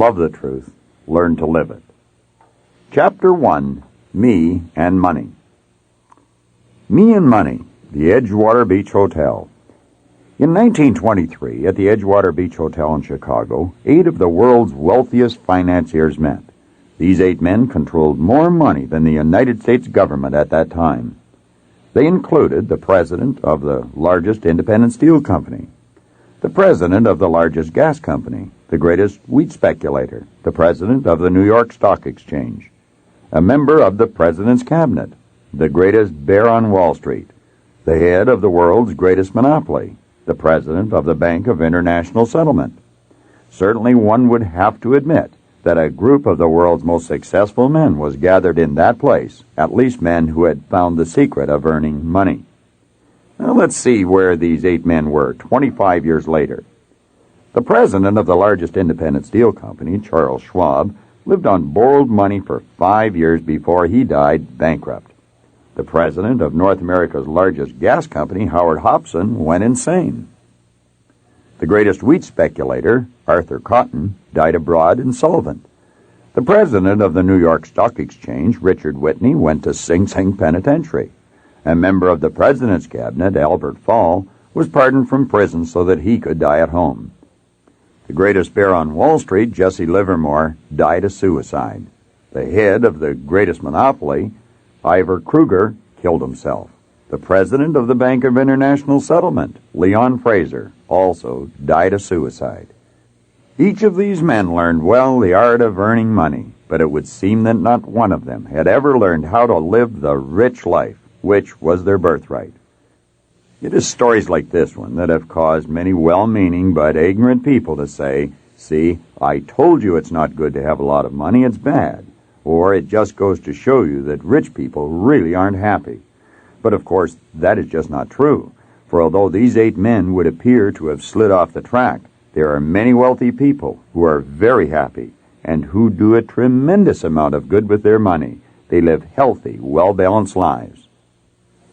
Love the truth. Learn to live it. Chapter 1, Me and Money. Me and Money, the Edgewater Beach Hotel. In 1923, at the Edgewater Beach Hotel in Chicago, 8 of the world's wealthiest financiers met. These 8 men controlled more money than the United States government at that time. They included the president of the largest independent steel company, the president of the largest gas company, the greatest wheat speculator, the president of the New York Stock Exchange, a member of the president's cabinet, the greatest bear on Wall Street, the head of the world's greatest monopoly, the president of the Bank of International Settlement. Certainly one would have to admit that a group of the world's most successful men was gathered in that place, at least men who had found the secret of earning money. Now let's see where these 8 men were 25 years later. The president of the largest independent steel company, Charles Schwab, lived on borrowed money for 5 years before he died bankrupt. The president of North America's largest gas company, Howard Hopson, went insane. The greatest wheat speculator, Arthur Cotton, died abroad insolvent. The president of the New York Stock Exchange, Richard Whitney, went to Sing Sing Penitentiary. A member of the president's cabinet, Albert Fall, was pardoned from prison so that he could die at home. The greatest bear on Wall Street, Jesse Livermore, died a suicide. The head of the greatest monopoly, Ivor Kruger, killed himself. The president of the Bank of International Settlement, Leon Fraser, also died a suicide. Each of these men learned well the art of earning money, but it would seem that not one of them had ever learned how to live the rich life, which was their birthright. It is stories like this one that have caused many well-meaning but ignorant people to say, "See, I told you it's not good to have a lot of money, it's bad." Or it just goes to show you that rich people really aren't happy. But of course, that is just not true. For although these 8 men would appear to have slid off the track, there are many wealthy people who are very happy and who do a tremendous amount of good with their money. They live healthy, well-balanced lives.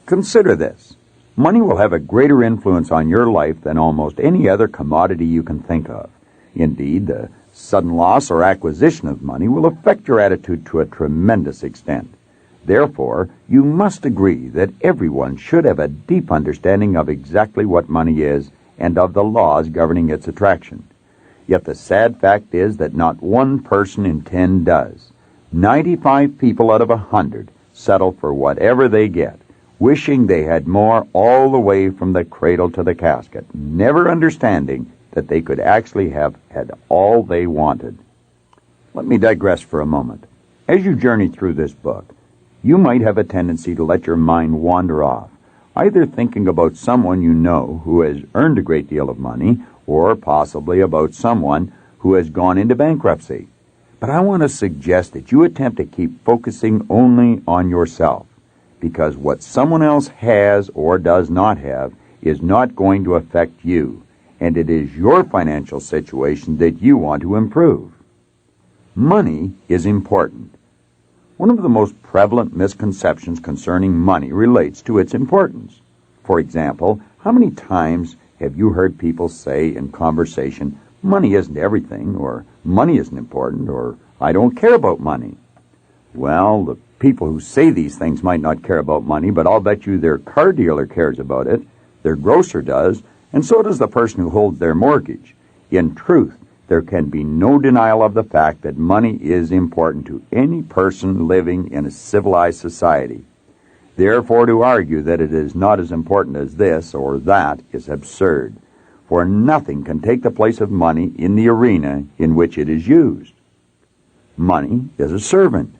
Consider this. Money will have a greater influence on your life than almost any other commodity you can think of. Indeed, the sudden loss or acquisition of money will affect your attitude to a tremendous extent. Therefore, you must agree that everyone should have a deep understanding of exactly what money is and of the laws governing its attraction. Yet the sad fact is that not one person in 10 does. 95 people out of 100 settle for whatever they get, wishing they had more all the way from the cradle to the casket, never understanding that they could actually have had all they wanted. Let me digress for a moment. As you journey through this book, you might have a tendency to let your mind wander off, either thinking about someone you know who has earned a great deal of money, or possibly about someone who has gone into bankruptcy. But I want to suggest that you attempt to keep focusing only on yourself, because what someone else has or does not have is not going to affect you, and it is your financial situation that you want to improve. Money is important. One of the most prevalent misconceptions concerning money relates to its importance. For example, how many times have you heard people say in conversation, "Money isn't everything," or "Money isn't important," or "I don't care about money"? Well, the people who say these things might not care about money, but I'll bet you their car dealer cares about it, their grocer does, and so does the person who holds their mortgage. In truth, there can be no denial of the fact that money is important to any person living in a civilized society. Therefore, to argue that it is not as important as this or that is absurd, for nothing can take the place of money in the arena in which it is used. Money is a servant.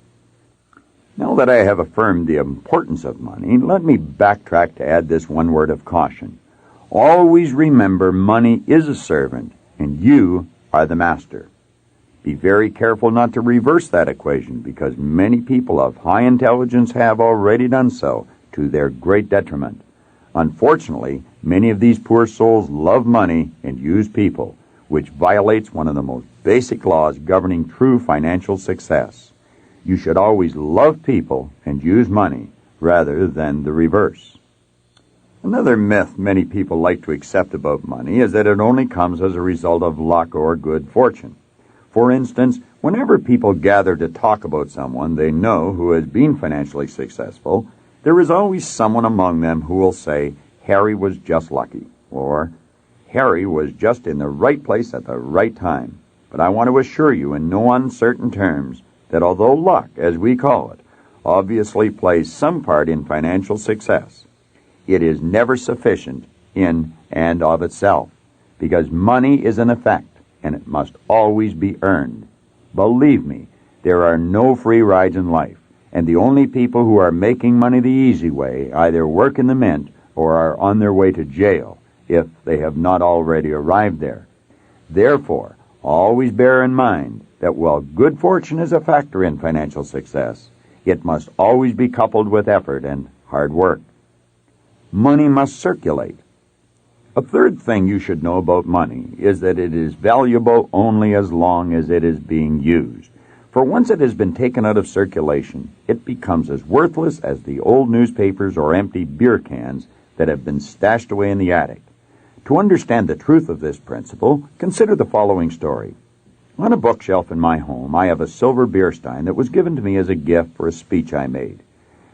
Now that I have affirmed the importance of money, let me backtrack to add this one word of caution. Always remember money is a servant, and you are the master. Be very careful not to reverse that equation, because many people of high intelligence have already done so, to their great detriment. Unfortunately, many of these poor souls love money and use people, which violates one of the most basic laws governing true financial success. You should always love people and use money, rather than the reverse. Another myth many people like to accept about money is that it only comes as a result of luck or good fortune. For instance, whenever people gather to talk about someone they know who has been financially successful, there is always someone among them who will say, Harry was just lucky, or Harry was just in the right place at the right time. But I want to assure you in no uncertain terms that although luck, as we call it, obviously plays some part in financial success, it is never sufficient in and of itself, because money is an effect, and it must always be earned. Believe me, there are no free rides in life, and the only people who are making money the easy way either work in the mint or are on their way to jail, if they have not already arrived there. Therefore, always bear in mind that while good fortune is a factor in financial success, it must always be coupled with effort and hard work. Money must circulate. A third thing you should know about money is that it is valuable only as long as it is being used. For once it has been taken out of circulation, it becomes as worthless as the old newspapers or empty beer cans that have been stashed away in the attic. To understand the truth of this principle, consider the following story. On a bookshelf in my home, I have a silver beer stein that was given to me as a gift for a speech I made.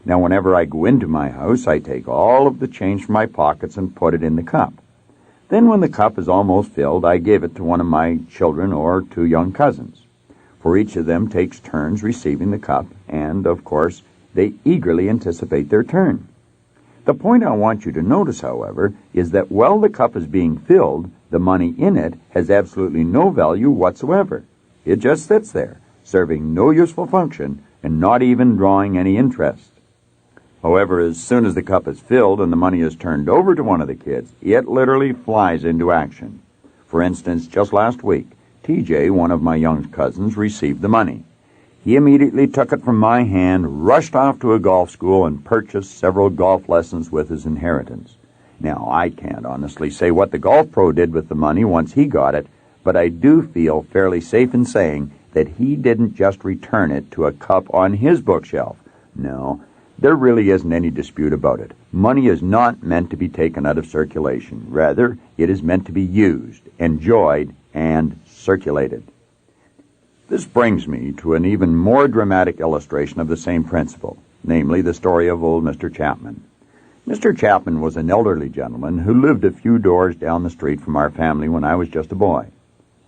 Now, whenever I go into my house, I take all of the change from my pockets and put it in the cup. Then when the cup is almost filled, I give it to one of my children or two young cousins. For each of them takes turns receiving the cup, and, of course, they eagerly anticipate their turn. The point I want you to notice, however, is that while the cup is being filled, the money in it has absolutely no value whatsoever. It just sits there, serving no useful function and not even drawing any interest. However, as soon as the cup is filled and the money is turned over to one of the kids, it literally flies into action. For instance, just last week, TJ, one of my young cousins, received the money. He immediately took it from my hand, rushed off to a golf school, and purchased several golf lessons with his inheritance. Now, I can't honestly say what the golf pro did with the money once he got it, but I do feel fairly safe in saying that he didn't just return it to a cup on his bookshelf. No, there really isn't any dispute about it. Money is not meant to be taken out of circulation. Rather, it is meant to be used, enjoyed, and circulated. This brings me to an even more dramatic illustration of the same principle, namely the story of old Mr. Chapman. Mr. Chapman was an elderly gentleman who lived a few doors down the street from our family when I was just a boy.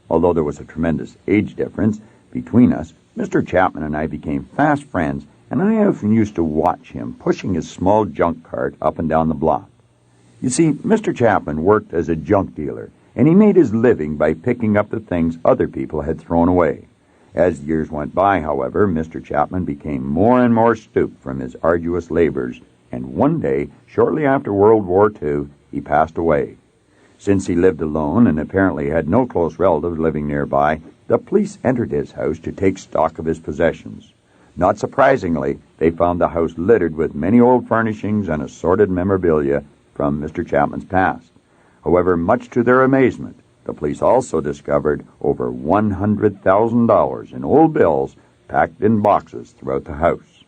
Although there was a tremendous age difference between us, Mr. Chapman and I became fast friends, and I often used to watch him pushing his small junk cart up and down the block. You see, Mr. Chapman worked as a junk dealer, and he made his living by picking up the things other people had thrown away. As years went by, however, Mr. Chapman became more and more stooped from his arduous labors, and one day, shortly after World War II, he passed away. Since he lived alone and apparently had no close relatives living nearby, the police entered his house to take stock of his possessions. Not surprisingly, they found the house littered with many old furnishings and assorted memorabilia from Mr. Chapman's past. However, much to their amazement, the police also discovered over $100,000 in old bills packed in boxes throughout the house.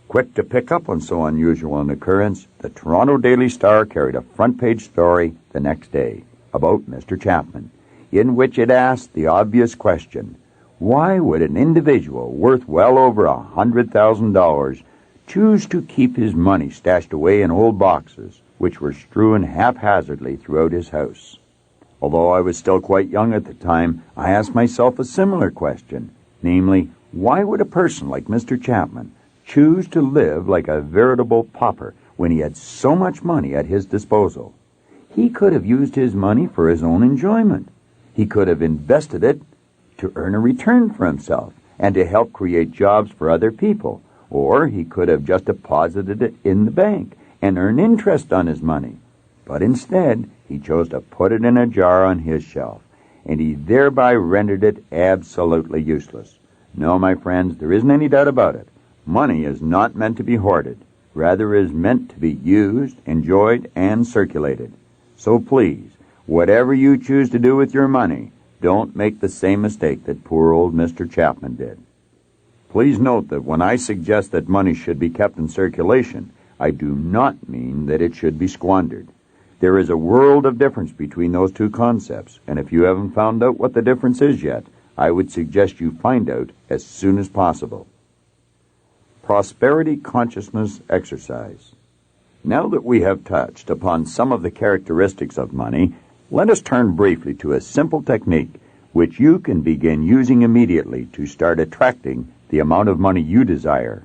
Quick to pick up on so unusual an occurrence, the Toronto Daily Star carried a front-page story the next day about Mr. Chapman, in which it asked the obvious question, why would an individual worth well over $100,000 choose to keep his money stashed away in old boxes, which were strewn haphazardly throughout his house? Although I was still quite young at the time, I asked myself a similar question, namely, why would a person like Mr. Chapman choose to live like a veritable pauper when he had so much money at his disposal? He could have used his money for his own enjoyment. He could have invested it to earn a return for himself and to help create jobs for other people, or he could have just deposited it in the bank and earn interest on his money. But instead, he chose to put it in a jar on his shelf, and he thereby rendered it absolutely useless. No, my friends, there isn't any doubt about it. Money is not meant to be hoarded. Rather, it is meant to be used, enjoyed, and circulated. So please, whatever you choose to do with your money, don't make the same mistake that poor old Mr. Chapman did. Please note that when I suggest that money should be kept in circulation, I do not mean that it should be squandered. There is a world of difference between those two concepts, and if you haven't found out what the difference is yet, I would suggest you find out as soon as possible. Prosperity Consciousness Exercise. Now that we have touched upon some of the characteristics of money, let us turn briefly to a simple technique which you can begin using immediately to start attracting the amount of money you desire.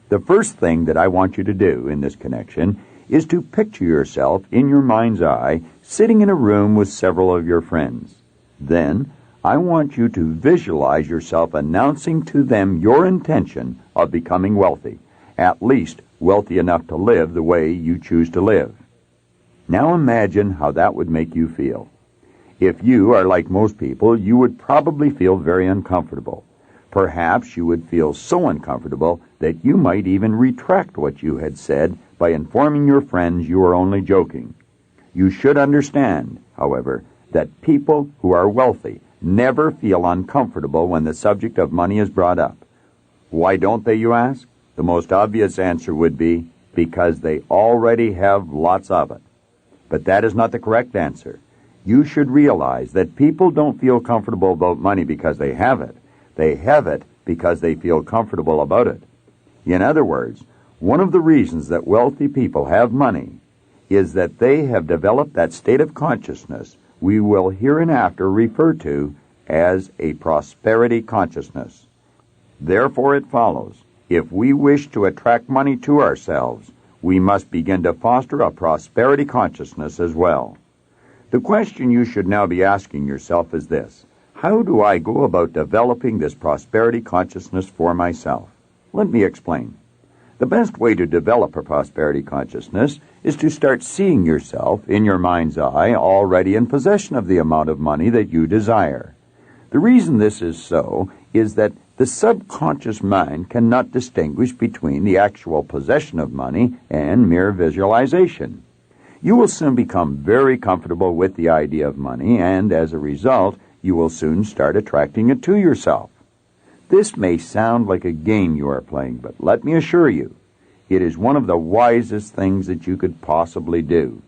The first thing that I want you to do in this connection is to picture yourself in your mind's eye sitting in a room with several of your friends. Then, I want you to visualize yourself announcing to them your intention of becoming wealthy, at least wealthy enough to live the way you choose to live. Now imagine how that would make you feel. If you are like most people, you would probably feel very uncomfortable. Perhaps you would feel so uncomfortable that you might even retract what you had said by informing your friends you were only joking. You should understand, however, that people who are wealthy never feel uncomfortable when the subject of money is brought up. Why don't they, you ask? The most obvious answer would be because they already have lots of it. But that is not the correct answer. You should realize that people don't feel comfortable about money because they have it. They have it because they feel comfortable about it. In other words, one of the reasons that wealthy people have money is that they have developed that state of consciousness we will hereinafter refer to as a prosperity consciousness. Therefore it follows, if we wish to attract money to ourselves, we must begin to foster a prosperity consciousness as well. The question you should now be asking yourself is this: how do I go about developing this prosperity consciousness for myself? Let me explain. The best way to develop a prosperity consciousness is to start seeing yourself in your mind's eye already in possession of the amount of money that you desire. The reason this is so is that the subconscious mind cannot distinguish between the actual possession of money and mere visualization. You will soon become very comfortable with the idea of money, and as a result, you will soon start attracting it to yourself. This may sound like a game you are playing, but let me assure you, it is one of the wisest things that you could possibly do.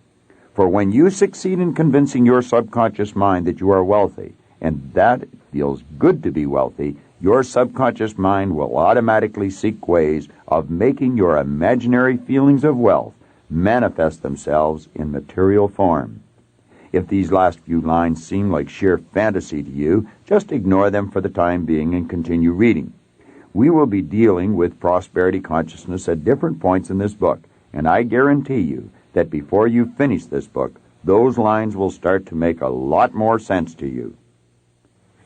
For when you succeed in convincing your subconscious mind that you are wealthy, and that it feels good to be wealthy, your subconscious mind will automatically seek ways of making your imaginary feelings of wealth manifest themselves in material form. If these last few lines seem like sheer fantasy to you, just ignore them for the time being and continue reading. We will be dealing with prosperity consciousness at different points in this book, and I guarantee you that before you finish this book, those lines will start to make a lot more sense to you.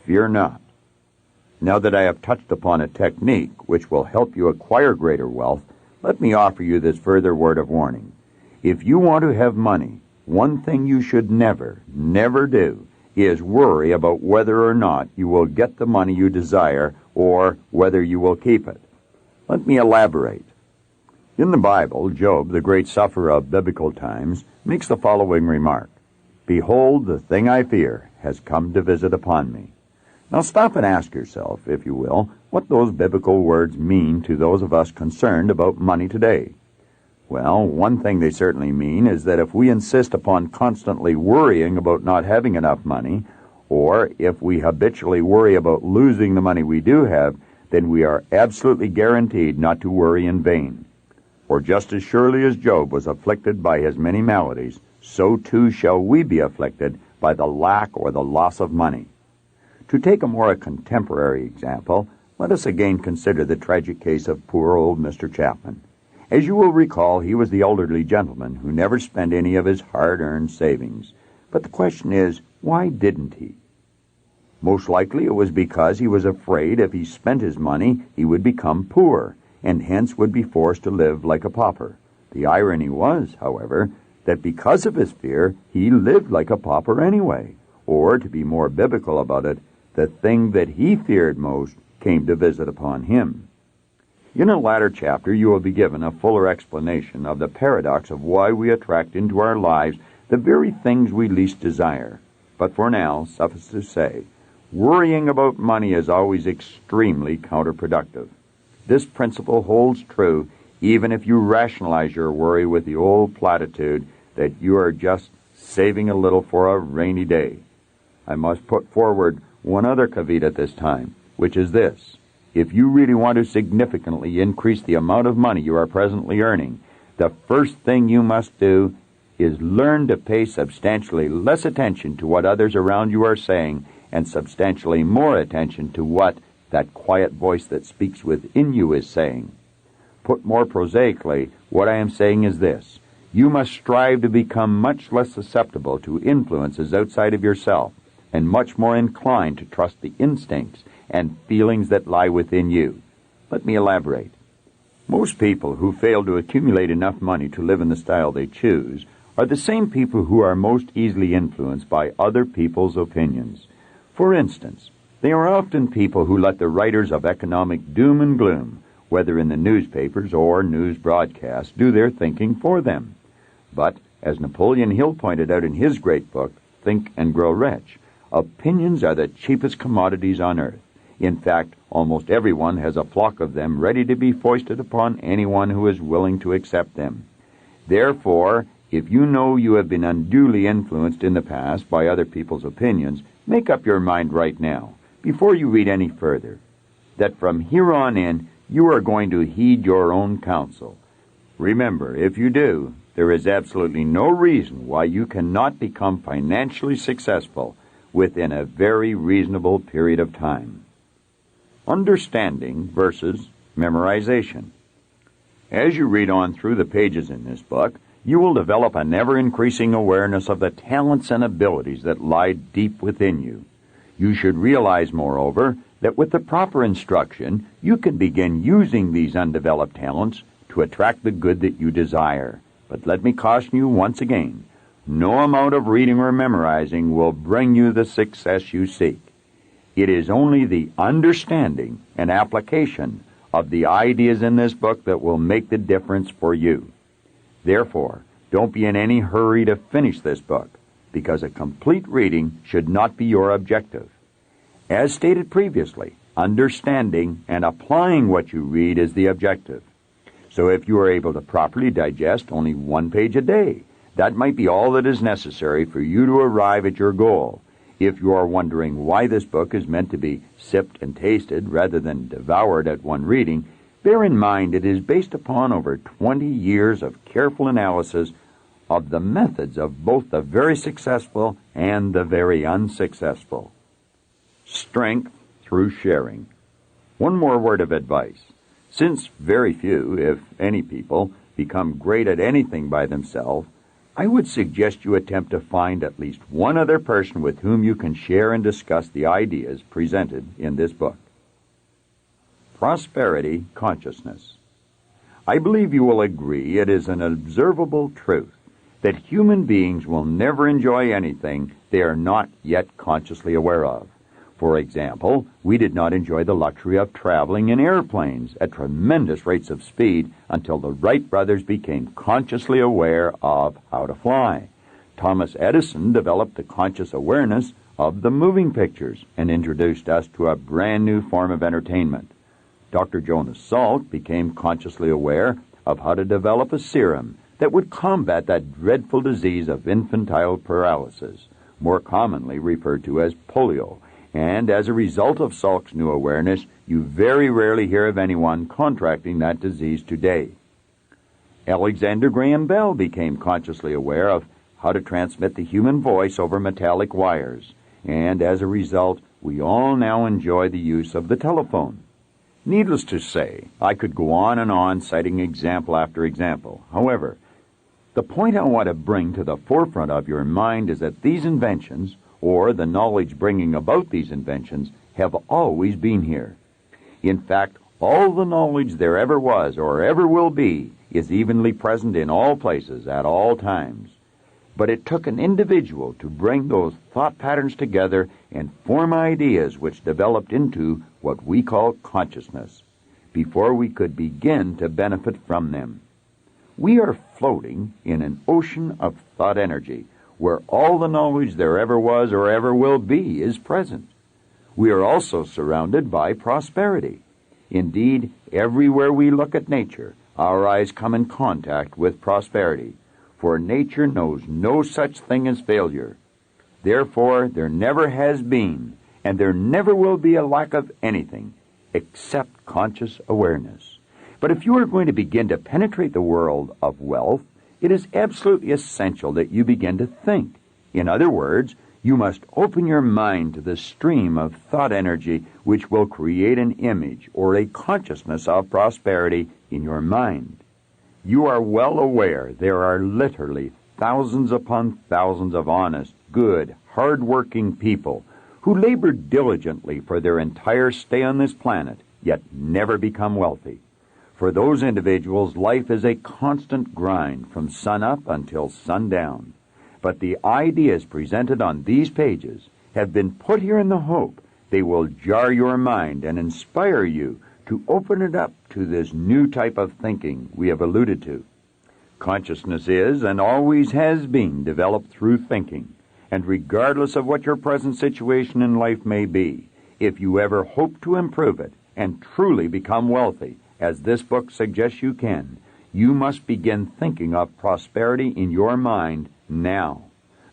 Fear not. Now that I have touched upon a technique which will help you acquire greater wealth, let me offer you this further word of warning. If you want to have money, one thing you should never do is worry about whether or not you will get the money you desire or whether you will keep it. Let me elaborate. In the Bible, Job, the great sufferer of biblical times, makes the following remark: "Behold, the thing I fear has come to visit upon me." Now stop and ask yourself, if you will, what those biblical words mean to those of us concerned about money today. Well, one thing they certainly mean is that if we insist upon constantly worrying about not having enough money, or if we habitually worry about losing the money we do have, then we are absolutely guaranteed not to worry in vain. For just as surely as Job was afflicted by his many maladies, so too shall we be afflicted by the lack or the loss of money. To take a more contemporary example, let us again consider the tragic case of poor old Mr. Chapman. As you will recall, he was the elderly gentleman who never spent any of his hard-earned savings. But the question is, why didn't he? Most likely it was because he was afraid if he spent his money, he would become poor, and hence would be forced to live like a pauper. The irony was, however, that because of his fear, he lived like a pauper anyway. Or, to be more biblical about it, the thing that he feared most came to visit upon him. In a latter chapter, you will be given a fuller explanation of the paradox of why we attract into our lives the very things we least desire. But for now, suffice to say, worrying about money is always extremely counterproductive. This principle holds true even if you rationalize your worry with the old platitude that you are just saving a little for a rainy day. I must put forward one other caveat at this time, which is this. If you really want to significantly increase the amount of money you are presently earning, the first thing you must do is learn to pay substantially less attention to what others around you are saying and substantially more attention to what that quiet voice that speaks within you is saying. Put more prosaically, what I am saying is this. You must strive to become much less susceptible to influences outside of yourself and much more inclined to trust the instincts and feelings that lie within you. Let me elaborate. Most people who fail to accumulate enough money to live in the style they choose are the same people who are most easily influenced by other people's opinions. For instance, they are often people who let the writers of economic doom and gloom, whether in the newspapers or news broadcasts, do their thinking for them. But, as Napoleon Hill pointed out in his great book, Think and Grow Rich, opinions are the cheapest commodities on earth. In fact, almost everyone has a flock of them ready to be foisted upon anyone who is willing to accept them. Therefore, if you know you have been unduly influenced in the past by other people's opinions, make up your mind right now, before you read any further, that from here on in, you are going to heed your own counsel. Remember, if you do, there is absolutely no reason why you cannot become financially successful within a very reasonable period of time. Understanding versus memorization. As you read on through the pages in this book, you will develop an ever-increasing awareness of the talents and abilities that lie deep within you. You should realize, moreover, that with the proper instruction, you can begin using these undeveloped talents to attract the good that you desire. But let me caution you once again, no amount of reading or memorizing will bring you the success you seek. It is only the understanding and application of the ideas in this book that will make the difference for you. Therefore, don't be in any hurry to finish this book, because a complete reading should not be your objective. As stated previously, understanding and applying what you read is the objective. So if you are able to properly digest only 1 page a day, that might be all that is necessary for you to arrive at your goal. If you are wondering why this book is meant to be sipped and tasted rather than devoured at one reading, bear in mind it is based upon over 20 years of careful analysis of the methods of both the very successful and the very unsuccessful. Strength through sharing. One more word of advice. Since very few, if any people, become great at anything by themselves, I would suggest you attempt to find at least one other person with whom you can share and discuss the ideas presented in this book. Prosperity consciousness. I believe you will agree it is an observable truth that human beings will never enjoy anything they are not yet consciously aware of. For example, we did not enjoy the luxury of traveling in airplanes at tremendous rates of speed until the Wright brothers became consciously aware of how to fly. Thomas Edison developed the conscious awareness of the moving pictures and introduced us to a brand new form of entertainment. Dr. Jonas Salk became consciously aware of how to develop a serum that would combat that dreadful disease of infantile paralysis, more commonly referred to as polio. And as a result of Salk's new awareness, you very rarely hear of anyone contracting that disease today. Alexander Graham Bell became consciously aware of how to transmit the human voice over metallic wires, and as a result, we all now enjoy the use of the telephone. Needless to say, I could go on and on citing example after example. However, the point I want to bring to the forefront of your mind is that these inventions, or the knowledge bringing about these inventions, have always been here. In fact, all the knowledge there ever was or ever will be is evenly present in all places at all times. But it took an individual to bring those thought patterns together and form ideas which developed into what we call consciousness, before we could begin to benefit from them. We are floating in an ocean of thought energy, where all the knowledge there ever was or ever will be is present. We are also surrounded by prosperity. Indeed, everywhere we look at nature, our eyes come in contact with prosperity. for nature knows no such thing as failure. Therefore, there never has been, and there never will be a lack of anything except conscious awareness. But if you are going to begin to penetrate the world of wealth, it is absolutely essential that you begin to think. In other words, you must open your mind to the stream of thought energy which will create an image or a consciousness of prosperity in your mind. You are well aware there are literally thousands upon thousands of honest, good, hard-working people who labor diligently for their entire stay on this planet, yet never become wealthy. For those individuals, life is a constant grind from sun-up until sundown. But the ideas presented on these pages have been put here in the hope they will jar your mind and inspire you to open it up to this new type of thinking we have alluded to. Consciousness is and always has been developed through thinking, and regardless of what your present situation in life may be, if you ever hope to improve it and truly become wealthy, as this book suggests you can, you must begin thinking of prosperity in your mind now.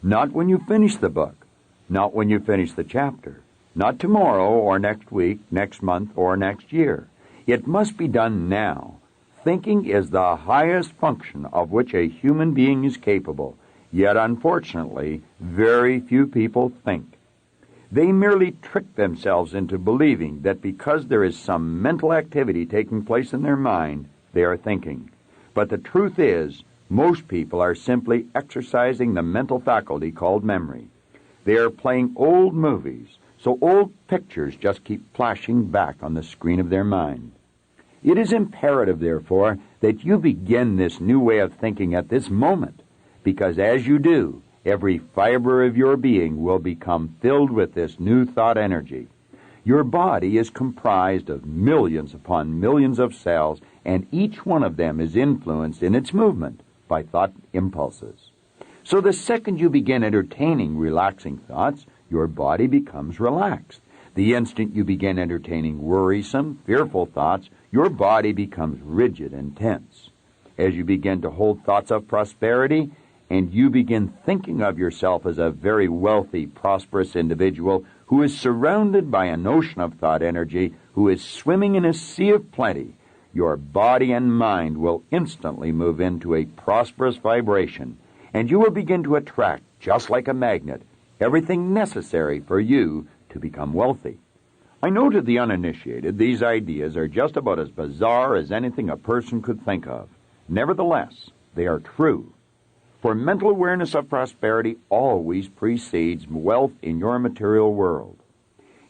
Not when you finish the book, not when you finish the chapter, not tomorrow or next week, next month, or next year. It must be done now. Thinking is the highest function of which a human being is capable, yet unfortunately, very few people think. They merely trick themselves into believing that because there is some mental activity taking place in their mind, they are thinking. But the truth is, most people are simply exercising the mental faculty called memory. They are playing old movies, so old pictures just keep flashing back on the screen of their mind. It is imperative, therefore, that you begin this new way of thinking at this moment, because as you do, every fiber of your being will become filled with this new thought energy. Your body is comprised of millions upon millions of cells, and each one of them is influenced in its movement by thought impulses. So the second you begin entertaining relaxing thoughts, your body becomes relaxed. The instant you begin entertaining worrisome, fearful thoughts, your body becomes rigid and tense. As you begin to hold thoughts of prosperity, and you begin thinking of yourself as a very wealthy, prosperous individual who is surrounded by an ocean of thought energy, who is swimming in a sea of plenty, your body and mind will instantly move into a prosperous vibration, and you will begin to attract, just like a magnet, everything necessary for you to become wealthy. I know to the uninitiated these ideas are just about as bizarre as anything a person could think of. Nevertheless, they are true. For mental awareness of prosperity always precedes wealth in your material world.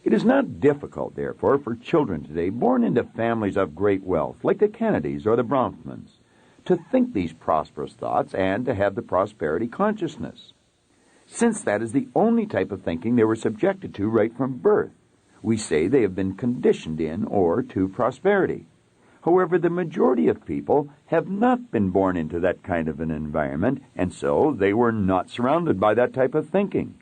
It is not difficult, therefore, for children today born into families of great wealth, like the Kennedys or the Bronfmans, to think these prosperous thoughts and to have the prosperity consciousness, since that is the only type of thinking they were subjected to right from birth. We say they have been conditioned in or to prosperity. However, the majority of people have not been born into that kind of an environment, and so they were not surrounded by that type of thinking.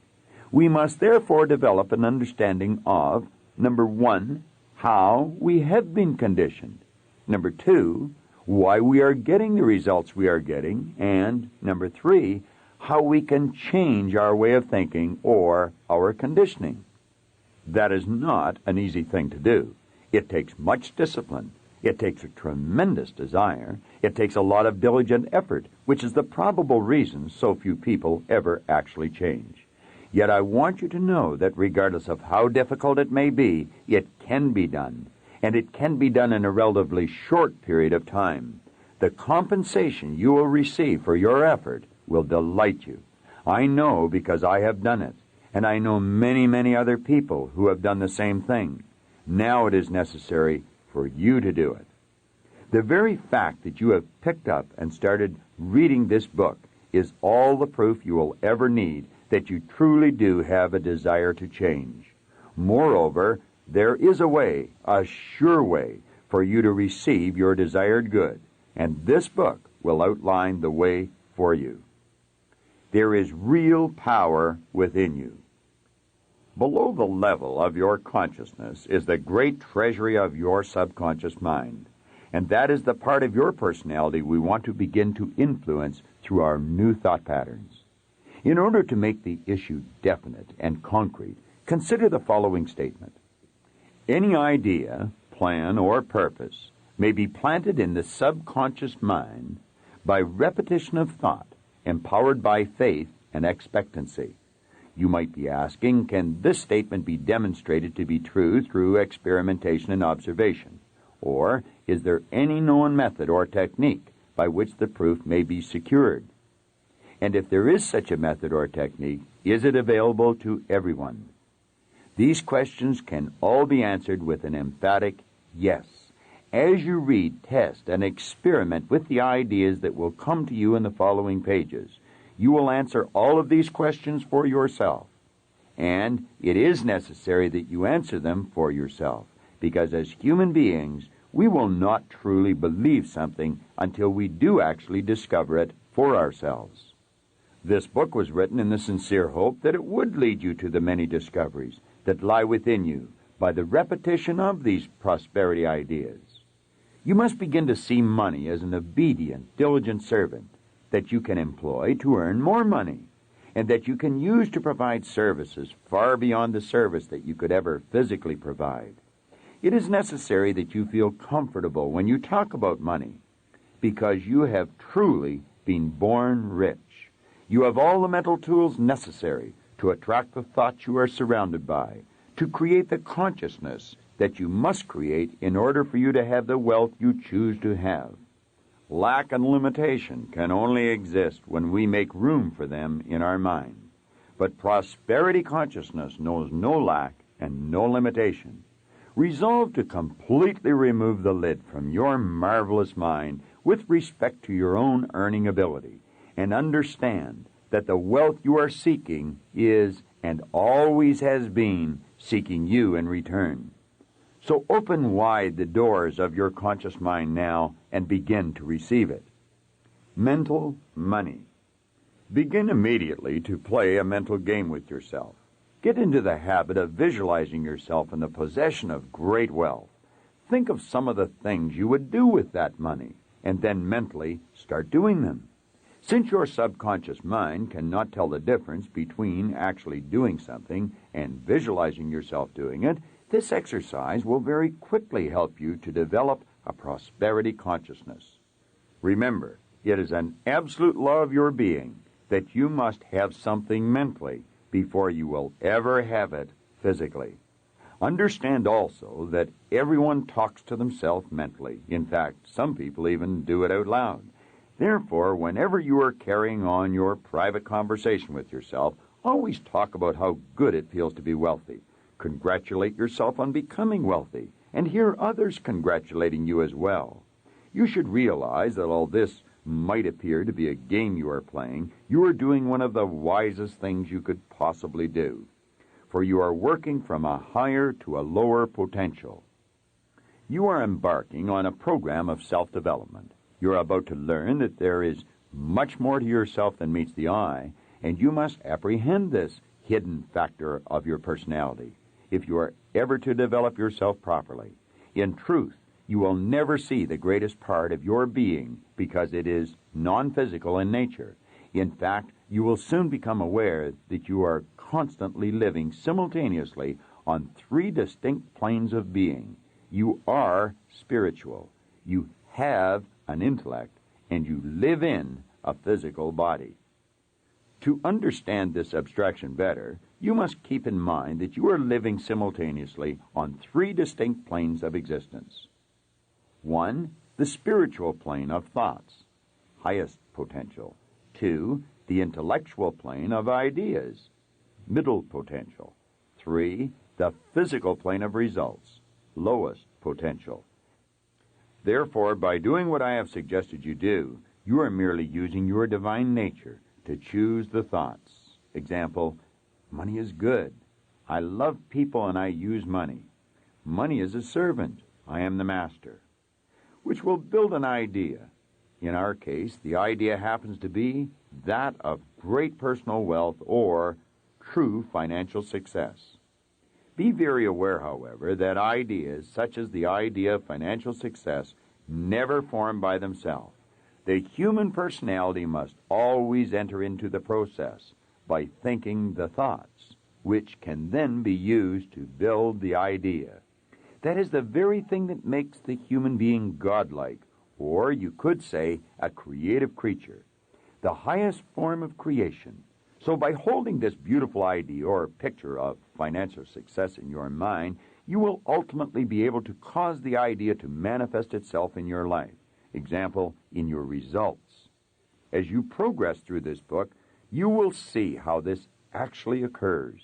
We must therefore develop an understanding of, number one, how we have been conditioned, number two, why we are getting the results we are getting, and number three, how we can change our way of thinking or our conditioning. That is not an easy thing to do. It takes much discipline. It takes a tremendous desire. It takes a lot of diligent effort, which is the probable reason so few people ever actually change. Yet I want you to know that regardless of how difficult it may be, it can be done, and it can be done in a relatively short period of time. The compensation you will receive for your effort will delight you. I know because I have done it, and I know many, many other people who have done the same thing. Now it is necessary for you to do it. The very fact that you have picked up and started reading this book is all the proof you will ever need that you truly do have a desire to change. Moreover, there is a way, a sure way, for you to receive your desired good, and this book will outline the way for you. There is real power within you. Below the level of your consciousness is the great treasury of your subconscious mind. And that is the part of your personality we want to begin to influence through our new thought patterns. In order to make the issue definite and concrete, consider the following statement. Any idea, plan, or purpose may be planted in the subconscious mind by repetition of thought, empowered by faith and expectancy. You might be asking, can this statement be demonstrated to be true through experimentation and observation? Or is there any known method or technique by which the proof may be secured? And if there is such a method or technique, is it available to everyone? These questions can all be answered with an emphatic yes. As you read, test, and experiment with the ideas that will come to you in the following pages, you will answer all of these questions for yourself. And it is necessary that you answer them for yourself, because as human beings, we will not truly believe something until we do actually discover it for ourselves. This book was written in the sincere hope that it would lead you to the many discoveries that lie within you by the repetition of these prosperity ideas. You must begin to see money as an obedient, diligent servant that you can employ to earn more money, and that you can use to provide services far beyond the service that you could ever physically provide. It is necessary that you feel comfortable when you talk about money, because you have truly been born rich. You have all the mental tools necessary to attract the thoughts you are surrounded by, to create the consciousness that you must create in order for you to have the wealth you choose to have. Lack and limitation can only exist when we make room for them in our mind. But prosperity consciousness knows no lack and no limitation. Resolve to completely remove the lid from your marvelous mind with respect to your own earning ability, and understand that the wealth you are seeking is, and always has been, seeking you in return. So open wide the doors of your conscious mind now and begin to receive it. Mental money. Begin immediately to play a mental game with yourself. Get into the habit of visualizing yourself in the possession of great wealth. Think of some of the things you would do with that money, and then mentally start doing them. Since your subconscious mind cannot tell the difference between actually doing something and visualizing yourself doing it, this exercise will very quickly help you to develop a prosperity consciousness. Remember, it is an absolute law of your being that you must have something mentally before you will ever have it physically. Understand also that everyone talks to themselves mentally. In fact, some people even do it out loud. Therefore, whenever you are carrying on your private conversation with yourself, always talk about how good it feels to be wealthy. Congratulate yourself on becoming wealthy, and hear others congratulating you as well. You should realize that all this might appear to be a game you are playing. You are doing one of the wisest things you could possibly do, for you are working from a higher to a lower potential. You are embarking on a program of self-development. You are about to learn that there is much more to yourself than meets the eye, and you must apprehend this hidden factor of your personality if you are ever to develop yourself properly. In truth, you will never see the greatest part of your being because it is non-physical in nature. In fact, you will soon become aware that you are constantly living simultaneously on three distinct planes of being. You are spiritual, you have an intellect, and you live in a physical body. To understand this abstraction better, you must keep in mind that you are living simultaneously on three distinct planes of existence. 1. The spiritual plane of thoughts, highest potential. 2. The intellectual plane of ideas, middle potential. 3. The physical plane of results, lowest potential. Therefore, by doing what I have suggested you do, you are merely using your divine nature to choose the thoughts. Example, money is good. I love people and I use money. Money is a servant. I am the master. Which will build an idea. In our case, the idea happens to be that of great personal wealth or true financial success. Be very aware, however, that ideas such as the idea of financial success never form by themselves. The human personality must always enter into the process by thinking the thoughts, which can then be used to build the idea. That is the very thing that makes the human being godlike, or you could say a creative creature, the highest form of creation. So by holding this beautiful idea or picture of financial success in your mind, you will ultimately be able to cause the idea to manifest itself in your life. Example, in your results. As you progress through this book, you will see how this actually occurs.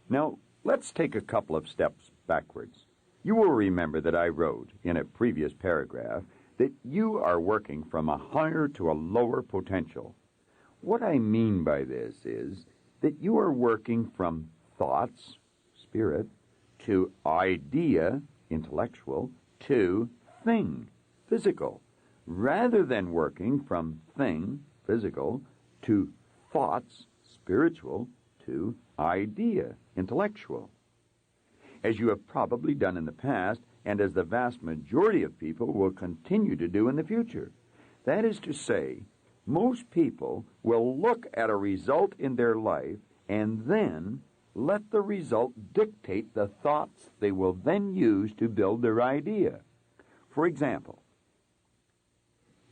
Now, let's take a couple of steps backwards. You will remember that I wrote in a previous paragraph that you are working from a higher to a lower potential. What I mean by this is that you are working from thoughts, spirit, to idea, intellectual, to thing, physical, rather than working from thing, physical, to thoughts, spiritual, to idea, intellectual. As you have probably done in the past, and as the vast majority of people will continue to do in the future. That is to say, most people will look at a result in their life and then let the result dictate the thoughts they will then use to build their idea. For example,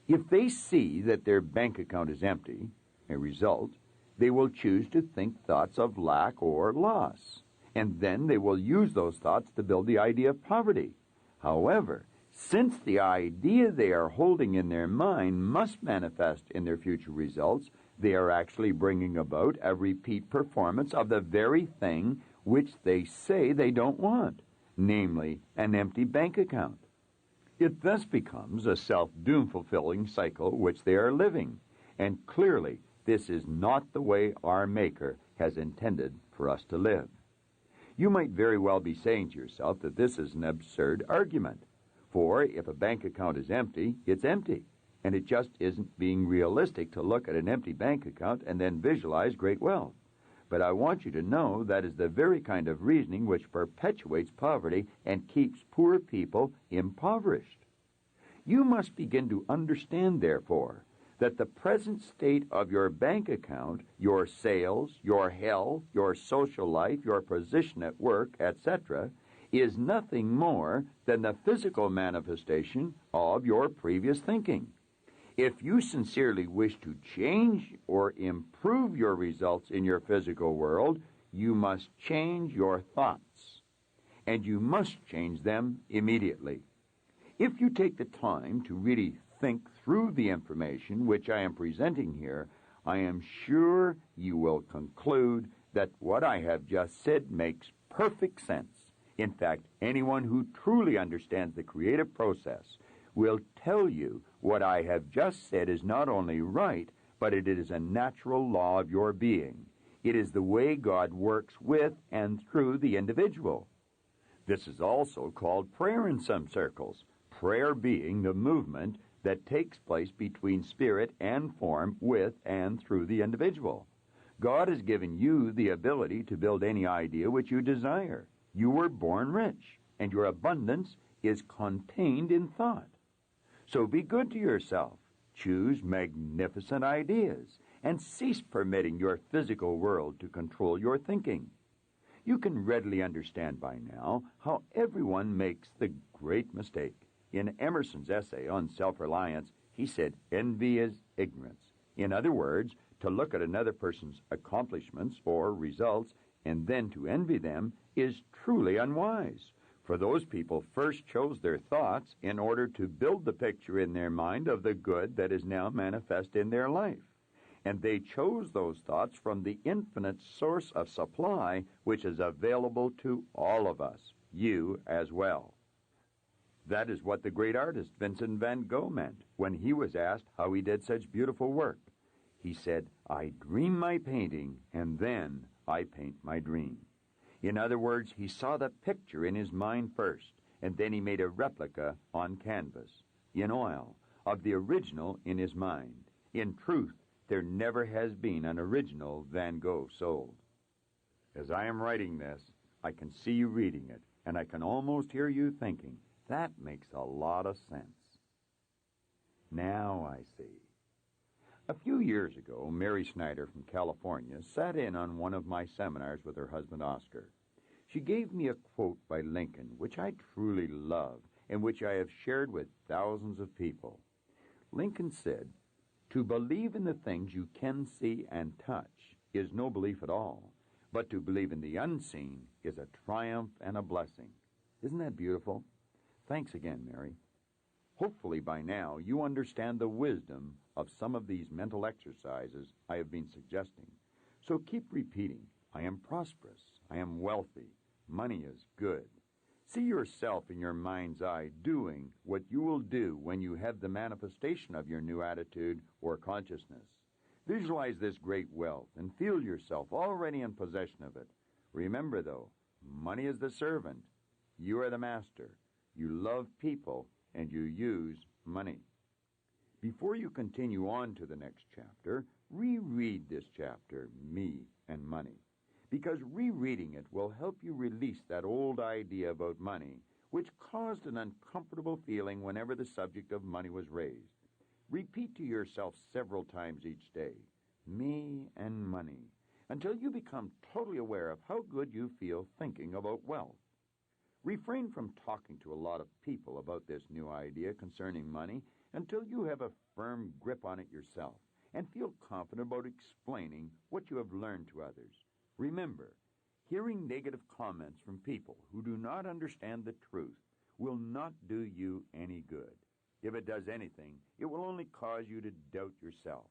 if they see that their bank account is empty, a result, they will choose to think thoughts of lack or loss, and then they will use those thoughts to build the idea of poverty. However, since the idea they are holding in their mind must manifest in their future results, they are actually bringing about a repeat performance of the very thing which they say they don't want, namely an empty bank account. It thus becomes a self-doom-fulfilling cycle which they are living, and clearly this is not the way our Maker has intended for us to live. You might very well be saying to yourself that this is an absurd argument, for if a bank account is empty, it's empty, and it just isn't being realistic to look at an empty bank account and then visualize great wealth. But I want you to know that is the very kind of reasoning which perpetuates poverty and keeps poor people impoverished. You must begin to understand, therefore, that the present state of your bank account, your sales, your health, your social life, your position at work, etc., is nothing more than the physical manifestation of your previous thinking. If you sincerely wish to change or improve your results in your physical world, you must change your thoughts, and you must change them immediately. If you take the time to really think through the information which I am presenting here, I am sure you will conclude that what I have just said makes perfect sense. In fact, anyone who truly understands the creative process will tell you what I have just said is not only right, but it is a natural law of your being. It is the way God works with and through the individual. This is also called prayer in some circles, prayer being the movement that takes place between spirit and form with and through the individual. God has given you the ability to build any idea which you desire. You were born rich, and your abundance is contained in thought. So be good to yourself. Choose magnificent ideas, and cease permitting your physical world to control your thinking. You can readily understand by now how everyone makes the great mistake. In Emerson's essay on self-reliance, he said, envy is ignorance. In other words, to look at another person's accomplishments or results and then to envy them is truly unwise. For those people first chose their thoughts in order to build the picture in their mind of the good that is now manifest in their life. And they chose those thoughts from the infinite source of supply which is available to all of us, you as well. That is what the great artist Vincent van Gogh meant when he was asked how he did such beautiful work. He said, I dream my painting, and then I paint my dream. In other words, he saw the picture in his mind first, and then he made a replica on canvas, in oil, of the original in his mind. In truth, there never has been an original Van Gogh sold. As I am writing this, I can see you reading it, and I can almost hear you thinking, that makes a lot of sense. Now I see. A few years ago, Mary Snyder from California sat in on one of my seminars with her husband Oscar. She gave me a quote by Lincoln, which I truly love and which I have shared with thousands of people. Lincoln said, "To believe in the things you can see and touch is no belief at all, but to believe in the unseen is a triumph and a blessing." Isn't that beautiful? Thanks again, Mary. Hopefully by now you understand the wisdom of some of these mental exercises I have been suggesting. So keep repeating, I am prosperous, I am wealthy, money is good. See yourself in your mind's eye doing what you will do when you have the manifestation of your new attitude or consciousness. Visualize this great wealth and feel yourself already in possession of it. Remember, though, money is the servant. You are the master. You love people and you use money. Before you continue on to the next chapter, reread this chapter, Me and Money, because rereading it will help you release that old idea about money, which caused an uncomfortable feeling whenever the subject of money was raised. Repeat to yourself several times each day, Me and Money, until you become totally aware of how good you feel thinking about wealth. Refrain from talking to a lot of people about this new idea concerning money until you have a firm grip on it yourself and feel confident about explaining what you have learned to others. Remember, hearing negative comments from people who do not understand the truth will not do you any good. If it does anything, it will only cause you to doubt yourself.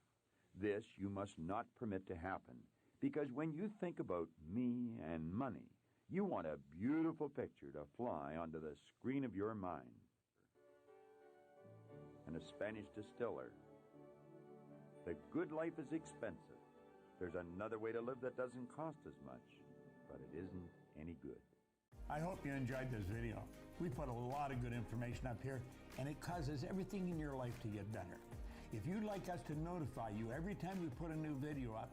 This you must not permit to happen, because when you think about me and money, you want a beautiful picture to fly onto the screen of your mind. And a Spanish distiller. The good life is expensive. There's another way to live that doesn't cost as much, but it isn't any good. I hope you enjoyed this video. We put a lot of good information up here, and it causes everything in your life to get better. If you'd like us to notify you every time we put a new video up,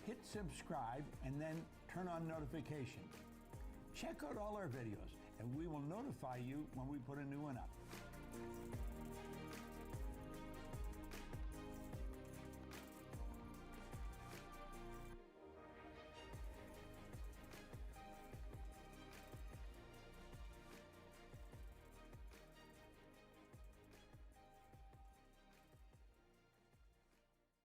hit subscribe and then turn on notifications. Check out all our videos, and we will notify you when we put a new one up.